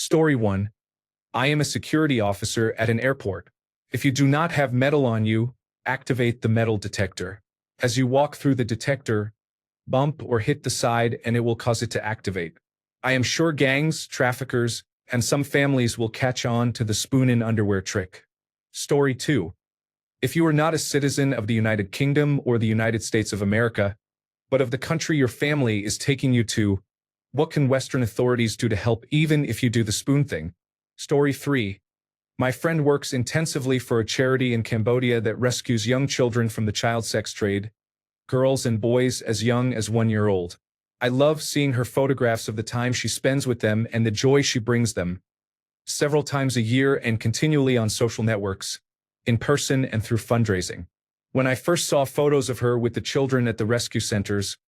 Story 1. I am a security officer at an airport. If you do not have metal on you, activate the metal detector. As you walk through the detector, bump or hit the side and it will cause it to activate. I am sure gangs, traffickers, and some families will catch on to the spoon in underwear trick. Story 2. If you are not a citizen of the United Kingdom or the United States of America, but of the country your family is taking you to, what can Western authorities do to help even if you do the spoon thing? Story 3. My friend works intensively for a charity in Cambodia that rescues young children from the child sex trade, girls and boys as young as 1 year old. I love seeing her photographs of the time she spends with them and the joy she brings them, several times a year and continually on social networks, in person and through fundraising. When I first saw photos of her with the children at the rescue centers,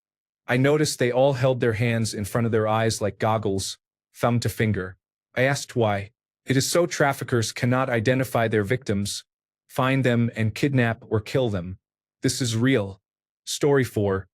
I noticed they all held their hands in front of their eyes like goggles, thumb to finger. I asked why. It is so traffickers cannot identify their victims, find them and kidnap or kill them. This is real. Story 4.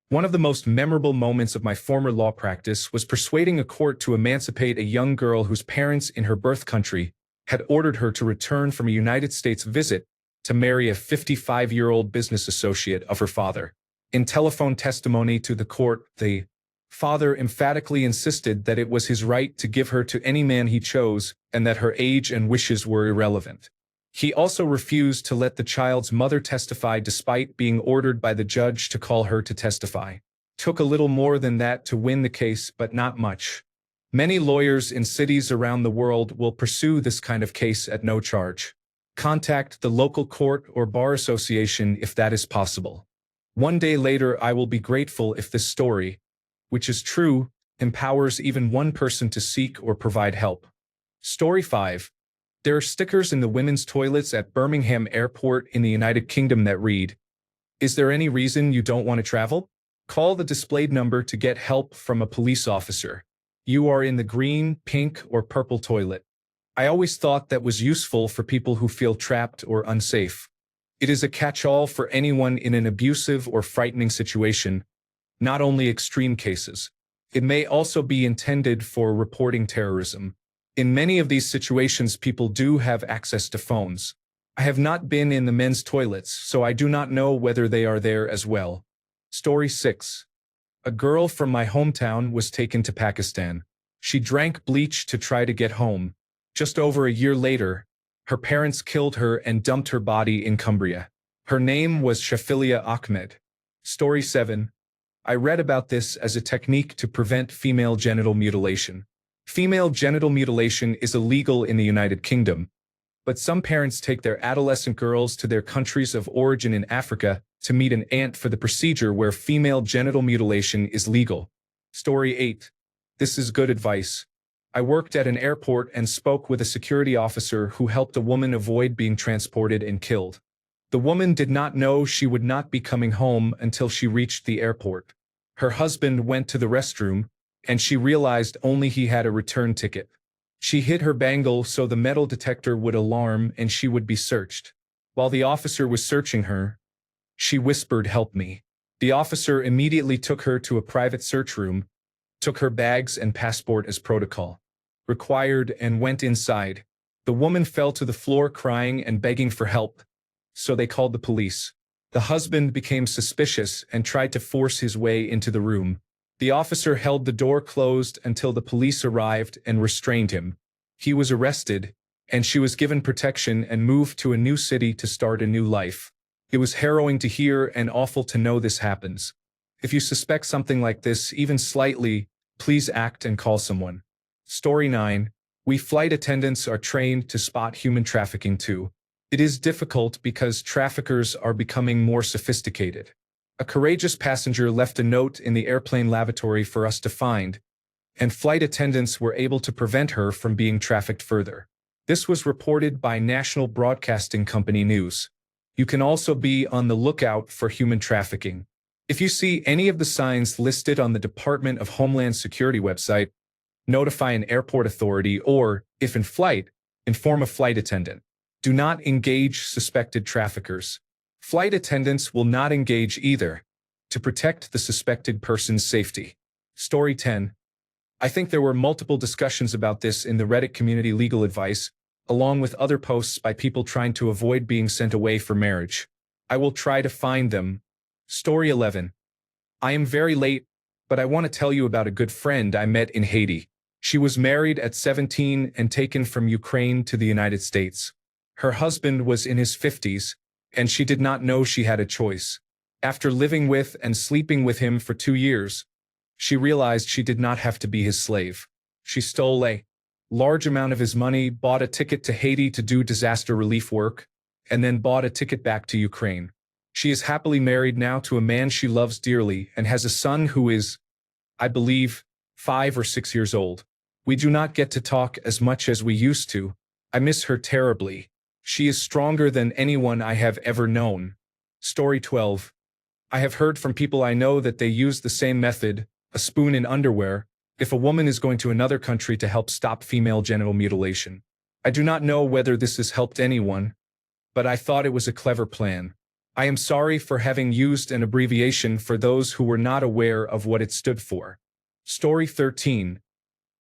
One of the most memorable moments of my former law practice was persuading a court to emancipate a young girl whose parents in her birth country had ordered her to return from a United States visit to marry a 55-year-old business associate of her father. In telephone testimony to the court, the father emphatically insisted that it was his right to give her to any man he chose and that her age and wishes were irrelevant. He also refused to let the child's mother testify despite being ordered by the judge to call her to testify. Took a little more than that to win the case, but not much. Many lawyers in cities around the world will pursue this kind of case at no charge. Contact the local court or bar association if that is possible. One day later, I will be grateful if this story, which is true, empowers even one person to seek or provide help. Story 5. There are stickers in the women's toilets at Birmingham Airport in the United Kingdom that read, "Is there any reason you don't want to travel? Call the displayed number to get help from a police officer. You are in the green, pink, or purple toilet." I always thought that was useful for people who feel trapped or unsafe. It is a catch-all for anyone in an abusive or frightening situation, not only extreme cases. It may also be intended for reporting terrorism. In many of these situations, people do have access to phones. I have not been in the men's toilets, so I do not know whether they are there as well. Story 6. A girl from my hometown was taken to Pakistan. She drank bleach to try to get home. Just over a year later, her parents killed her and dumped her body in Cumbria. Her name was Shafilia Ahmed. Story 7. I read about this as a technique to prevent female genital mutilation. Female genital mutilation is illegal in the United Kingdom, but some parents take their adolescent girls to their countries of origin in Africa to meet an aunt for the procedure where female genital mutilation is legal. Story 8. This is good advice. I worked at an airport and spoke with a security officer who helped a woman avoid being transported and killed. The woman did not know she would not be coming home until she reached the airport. Her husband went to the restroom, and she realized only he had a return ticket. She hid her bangle so the metal detector would alarm and she would be searched. While the officer was searching her, she whispered, "Help me." The officer immediately took her to a private search room, took her bags and passport as protocol required, and went inside. The woman fell to the floor crying and begging for help, so they called the police. The husband became suspicious and tried to force his way into the room. The officer held the door closed until the police arrived and restrained him. He was arrested, and she was given protection and moved to a new city to start a new life. It was harrowing to hear and awful to know this happens. If you suspect something like this, even slightly, please act and call someone. Story 9. We flight attendants are trained to spot human trafficking too. It is difficult because traffickers are becoming more sophisticated. A courageous passenger left a note in the airplane lavatory for us to find, and flight attendants were able to prevent her from being trafficked further. This was reported by National Broadcasting Company News. You can also be on the lookout for human trafficking. If you see any of the signs listed on the Department of Homeland Security website, notify an airport authority or, if in flight, inform a flight attendant. Do not engage suspected traffickers. Flight attendants will not engage either, to protect the suspected person's safety. Story 10. I think there were multiple discussions about this in the Reddit community legal advice, along with other posts by people trying to avoid being sent away for marriage. I will try to find them. Story 11. I am very late, but I want to tell you about a good friend I met in Haiti. She was married at 17 and taken from Ukraine to the United States. Her husband was in his 50s, and she did not know she had a choice. After living with and sleeping with him for 2 years, she realized she did not have to be his slave. She stole a large amount of his money, bought a ticket to Haiti to do disaster relief work, and then bought a ticket back to Ukraine. She is happily married now to a man she loves dearly and has a son who is, I believe, 5 or 6 years old. We do not get to talk as much as we used to. I miss her terribly. She is stronger than anyone I have ever known. Story 12. I have heard from people I know that they use the same method, a spoon in underwear, if a woman is going to another country to help stop female genital mutilation. I do not know whether this has helped anyone, but I thought it was a clever plan. I am sorry for having used an abbreviation for those who were not aware of what it stood for. Story 13.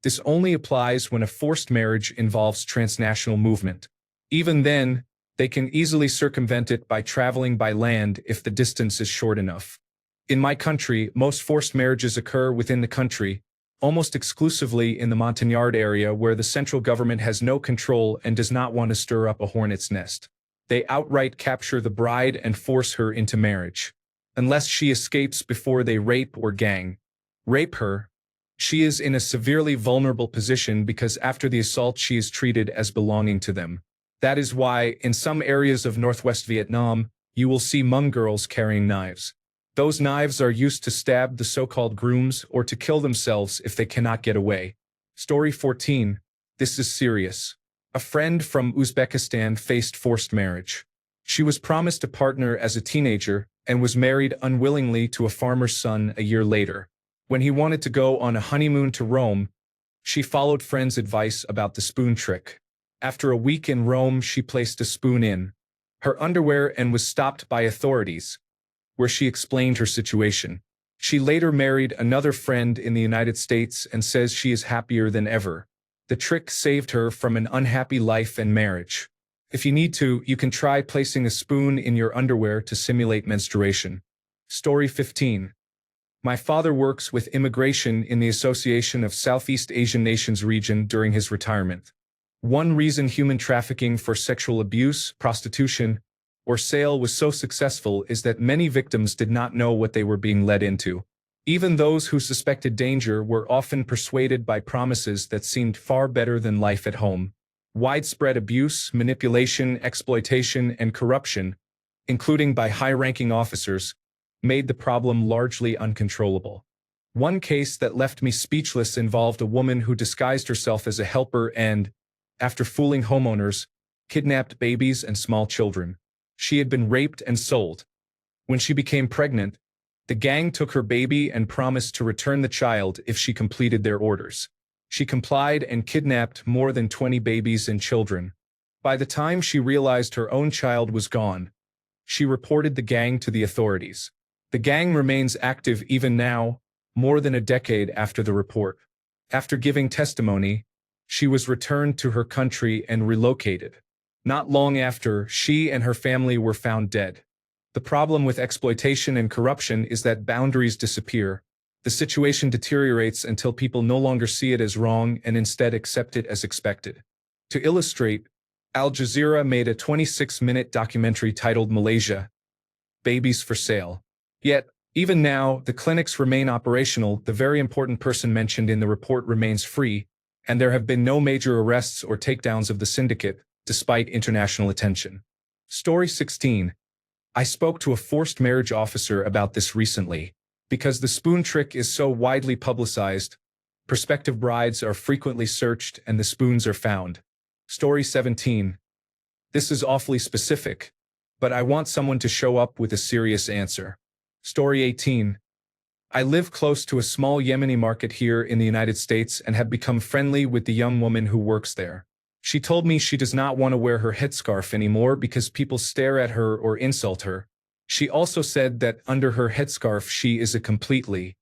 This only applies when a forced marriage involves transnational movement. Even then, they can easily circumvent it by traveling by land if the distance is short enough. In my country, most forced marriages occur within the country, almost exclusively in the Montagnard area where the central government has no control and does not want to stir up a hornet's nest. They outright capture the bride and force her into marriage. Unless she escapes before they rape or gang rape her, she is in a severely vulnerable position because after the assault she is treated as belonging to them. That is why, in some areas of northwest Vietnam, you will see Hmong girls carrying knives. Those knives are used to stab the so-called grooms or to kill themselves if they cannot get away. Story 14. This is serious. A friend from Uzbekistan faced forced marriage. She was promised a partner as a teenager and was married unwillingly to a farmer's son a year later. When he wanted to go on a honeymoon to Rome, she followed friends' advice about the spoon trick. After a week in Rome, she placed a spoon in her underwear and was stopped by authorities, where she explained her situation. She later married another friend in the United States and says she is happier than ever. The trick saved her from an unhappy life and marriage. If you need to, you can try placing a spoon in your underwear to simulate menstruation. Story 15. My father works with immigration in the Association of Southeast Asian Nations region during his retirement. One reason human trafficking for sexual abuse, prostitution, or sale was so successful is that many victims did not know what they were being led into. Even those who suspected danger were often persuaded by promises that seemed far better than life at home. Widespread abuse, manipulation, exploitation, and corruption, including by high-ranking officers, made the problem largely uncontrollable. One case that left me speechless involved a woman who disguised herself as a helper and, after fooling homeowners, kidnapped babies and small children. She had been raped and sold. When she became pregnant, the gang took her baby and promised to return the child if she completed their orders. She complied and kidnapped more than 20 babies and children. By the time she realized her own child was gone, she reported the gang to the authorities. The gang remains active even now, more than a decade after the report. After giving testimony, she was returned to her country and relocated. Not long after, she and her family were found dead. The problem with exploitation and corruption is that boundaries disappear. The situation deteriorates until people no longer see it as wrong and instead accept it as expected. To illustrate, Al Jazeera made a 26-minute documentary titled Malaysia, Babies for Sale. Yet, even now, the clinics remain operational, the very important person mentioned in the report remains free, and there have been no major arrests or takedowns of the syndicate, despite international attention. Story 16. I spoke to a forced marriage officer about this recently. Because the spoon trick is so widely publicized, prospective brides are frequently searched and the spoons are found. Story 17. This is awfully specific, but I want someone to show up with a serious answer. Story 18. I live close to a small Yemeni market here in the United States and have become friendly with the young woman who works there. She told me she does not want to wear her headscarf anymore because people stare at her or insult her. She also said that under her headscarf she is a completely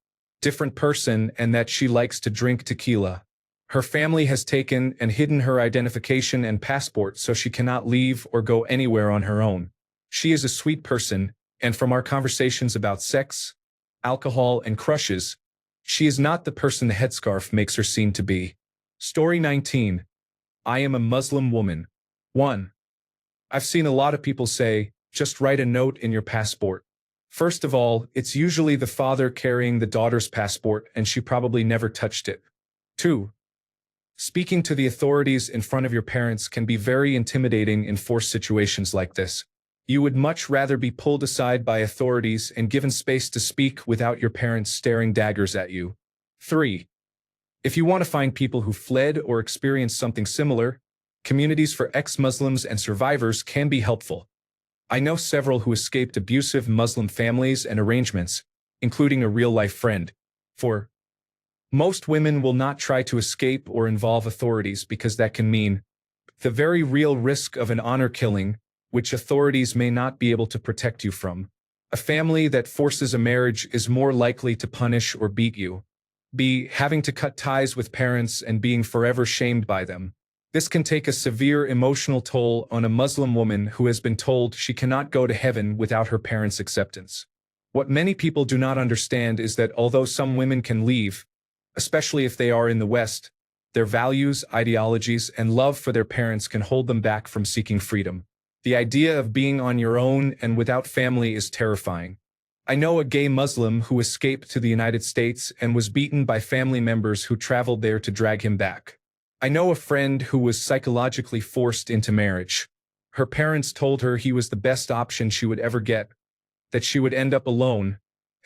different person and that she likes to drink tequila. Her family has taken and hidden her identification and passport so she cannot leave or go anywhere on her own. She is a sweet person, and from our conversations about sex, alcohol, and crushes, she is not the person the headscarf makes her seem to be. Story 19. I am a Muslim woman. 1. I've seen a lot of people say, just write a note in your passport. First of all, it's usually the father carrying the daughter's passport and she probably never touched it. 2. Speaking to the authorities in front of your parents can be very intimidating in forced situations like this. You would much rather be pulled aside by authorities and given space to speak without your parents staring daggers at you. 3. If you want to find people who fled or experienced something similar, communities for ex-Muslims and survivors can be helpful. I know several who escaped abusive Muslim families and arrangements, including a real-life friend. 4. Most women will not try to escape or involve authorities because that can mean the very real risk of an honor killing, which authorities may not be able to protect you from. A family that forces a marriage is more likely to punish or beat you. B. Having to cut ties with parents and being forever shamed by them. This can take a severe emotional toll on a Muslim woman who has been told she cannot go to heaven without her parents' acceptance. What many people do not understand is that although some women can leave, especially if they are in the West, their values, ideologies, and love for their parents can hold them back from seeking freedom. The idea of being on your own and without family is terrifying. I know a gay Muslim who escaped to the United States and was beaten by family members who traveled there to drag him back. I know a friend who was psychologically forced into marriage. Her parents told her he was the best option she would ever get, that she would end up alone,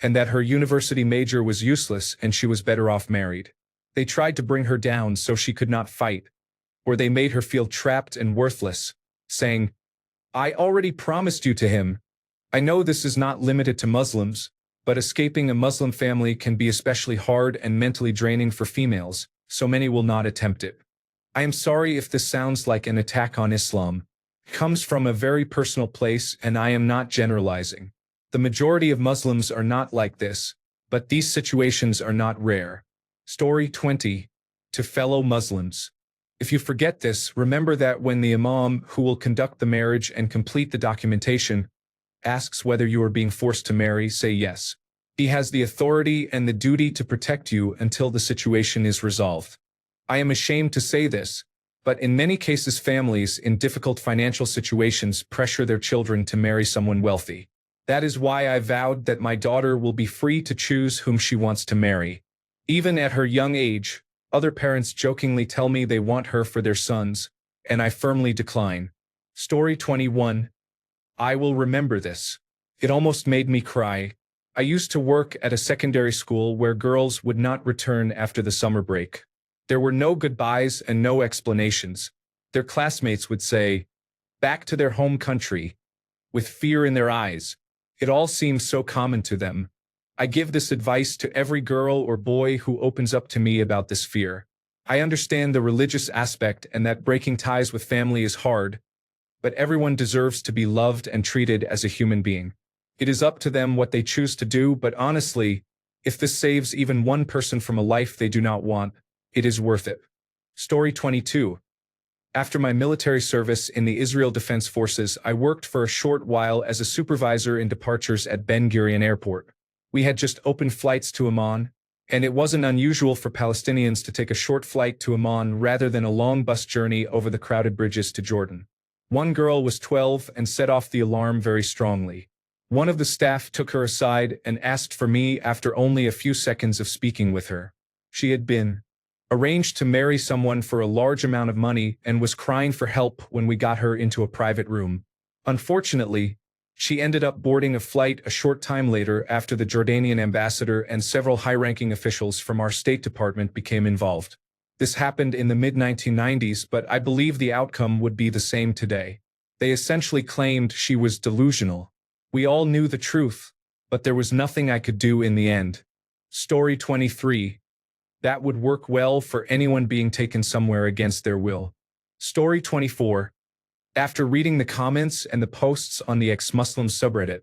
and that her university major was useless and she was better off married. They tried to bring her down so she could not fight, or they made her feel trapped and worthless, saying, I already promised you to him. I know this is not limited to Muslims, but escaping a Muslim family can be especially hard and mentally draining for females, so many will not attempt it. I am sorry if this sounds like an attack on Islam. It comes from a very personal place and I am not generalizing. The majority of Muslims are not like this, but these situations are not rare. Story 20. To fellow Muslims. If you forget this, remember that when the imam who will conduct the marriage and complete the documentation asks whether you are being forced to marry, say yes. He has the authority and the duty to protect you until the situation is resolved. I am ashamed to say this, but in many cases families in difficult financial situations pressure their children to marry someone wealthy. That is why I vowed that my daughter will be free to choose whom she wants to marry. Even at her young age, other parents jokingly tell me they want her for their sons, and I firmly decline. Story 21. I will remember this. It almost made me cry. I used to work at a secondary school where girls would not return after the summer break. There were no goodbyes and no explanations. Their classmates would say, back to their home country, with fear in their eyes. It all seems so common to them. I give this advice to every girl or boy who opens up to me about this fear. I understand the religious aspect and that breaking ties with family is hard, but everyone deserves to be loved and treated as a human being. It is up to them what they choose to do, but honestly, if this saves even one person from a life they do not want, it is worth it. Story 22. After my military service in the Israel Defense Forces, I worked for a short while as a supervisor in departures at Ben Gurion Airport. We had just opened flights to Amman, and it wasn't unusual for Palestinians to take a short flight to Amman rather than a long bus journey over the crowded bridges to Jordan. One girl was 12 and set off the alarm very strongly. One of the staff took her aside and asked for me after only a few seconds of speaking with her. She had been arranged to marry someone for a large amount of money and was crying for help when we got her into a private room. Unfortunately, she ended up boarding a flight a short time later after the Jordanian ambassador and several high-ranking officials from our State Department became involved. This happened in the mid-1990s, but I believe the outcome would be the same today. They essentially claimed she was delusional. We all knew the truth, but there was nothing I could do in the end. Story 23. That would work well for anyone being taken somewhere against their will. Story 24. After reading the comments and the posts on the ex-Muslim subreddit,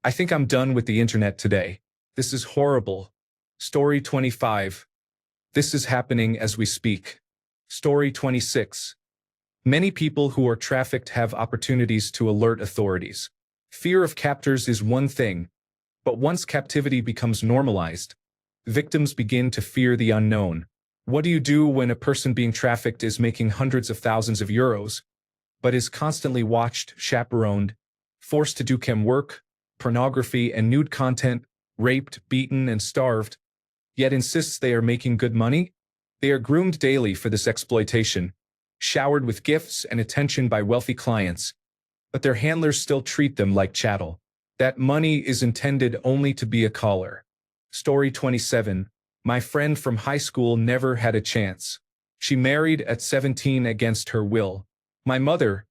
I think I'm done with the internet today. This is horrible. Story 25. This is happening as we speak. Story 26. Many people who are trafficked have opportunities to alert authorities. Fear of captors is one thing, but once captivity becomes normalized, victims begin to fear the unknown. What do you do when a person being trafficked is making hundreds of thousands of euros, but is constantly watched, chaperoned, forced to do chem work, pornography and nude content, raped, beaten, and starved, yet insists they are making good money? They are groomed daily for this exploitation, showered with gifts and attention by wealthy clients, but their handlers still treat them like chattel. That money is intended only to be a collar. Story 27. My friend from high school never had a chance. She married at 17 against her will. My mother,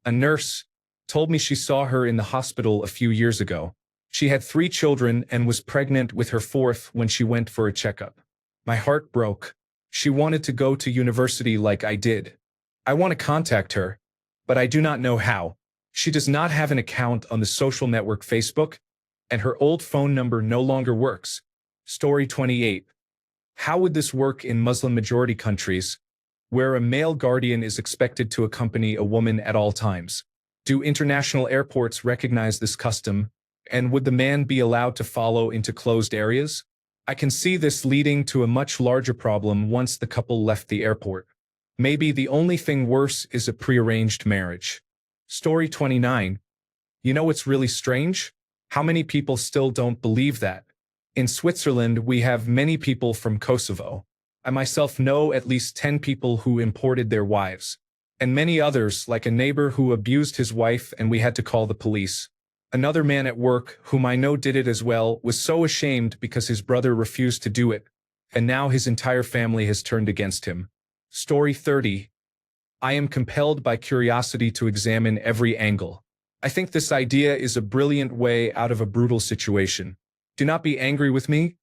a nurse, told me she saw her in the hospital a few years ago. She had 3 children and was pregnant with her 4th when she went for a checkup. My heart broke. She wanted to go to university like I did. I want to contact her, but I do not know how. She does not have an account on the social network Facebook, and her old phone number no longer works. Story 28. How would this work in Muslim-majority countries, where a male guardian is expected to accompany a woman at all times? Do international airports recognize this custom, and would the man be allowed to follow into closed areas? I can see this leading to a much larger problem once the couple left the airport. Maybe the only thing worse is a prearranged marriage. Story 29. You know what's really strange? How many people still don't believe that? In Switzerland, we have many people from Kosovo. I myself know at least 10 people who imported their wives, and many others, like a neighbor who abused his wife and we had to call the police. Another man at work, whom I know did it as well, was so ashamed because his brother refused to do it, and now his entire family has turned against him. Story 30. I am compelled by curiosity to examine every angle. I think this idea is a brilliant way out of a brutal situation. Do not be angry with me,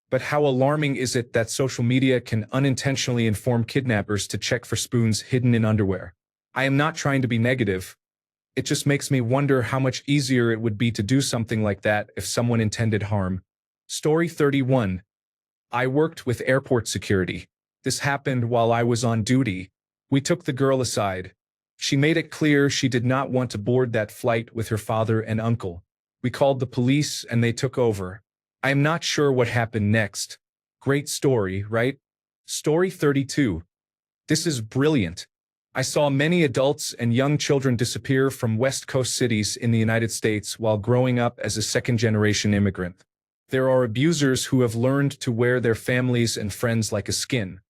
but how alarming is it that social media can unintentionally inform kidnappers to check for spoons hidden in underwear? I am not trying to be negative. It just makes me wonder how much easier it would be to do something like that if someone intended harm. Story 31. I worked with airport security. This happened while I was on duty. We took the girl aside. She made it clear she did not want to board that flight with her father and uncle. We called the police and they took over. I am not sure what happened next. Great story, right? Story 32. This is brilliant. I saw many adults and young children disappear from West Coast cities in the United States while growing up as a second-generation immigrant. There are abusers who have learned to wear their families and friends like a skin.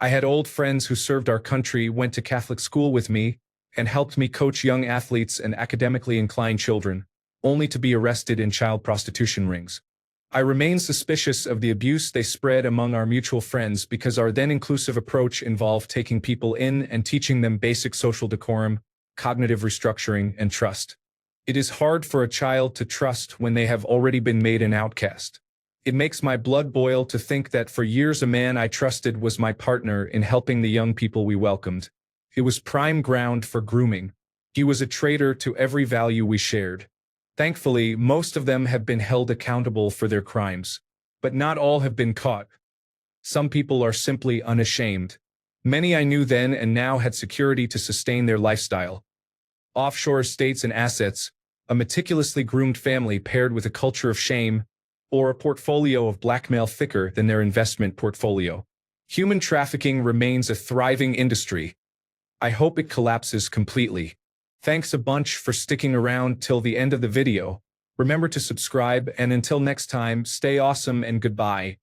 I had old friends who served our country, went to Catholic school with me, and helped me coach young athletes and academically inclined children, only to be arrested in child prostitution rings. I remain suspicious of the abuse they spread among our mutual friends because our then-inclusive approach involved taking people in and teaching them basic social decorum, cognitive restructuring, and trust. It is hard for a child to trust when they have already been made an outcast. It makes my blood boil to think that for years a man I trusted was my partner in helping the young people we welcomed. It was prime ground for grooming. He was a traitor to every value we shared. Thankfully, most of them have been held accountable for their crimes, but not all have been caught. Some people are simply unashamed. Many I knew then and now had security to sustain their lifestyle. Offshore estates and assets, a meticulously groomed family paired with a culture of shame, or a portfolio of blackmail thicker than their investment portfolio. Human trafficking remains a thriving industry. I hope it collapses completely. Thanks a bunch for sticking around till the end of the video. Remember to subscribe, and until next time, stay awesome and goodbye.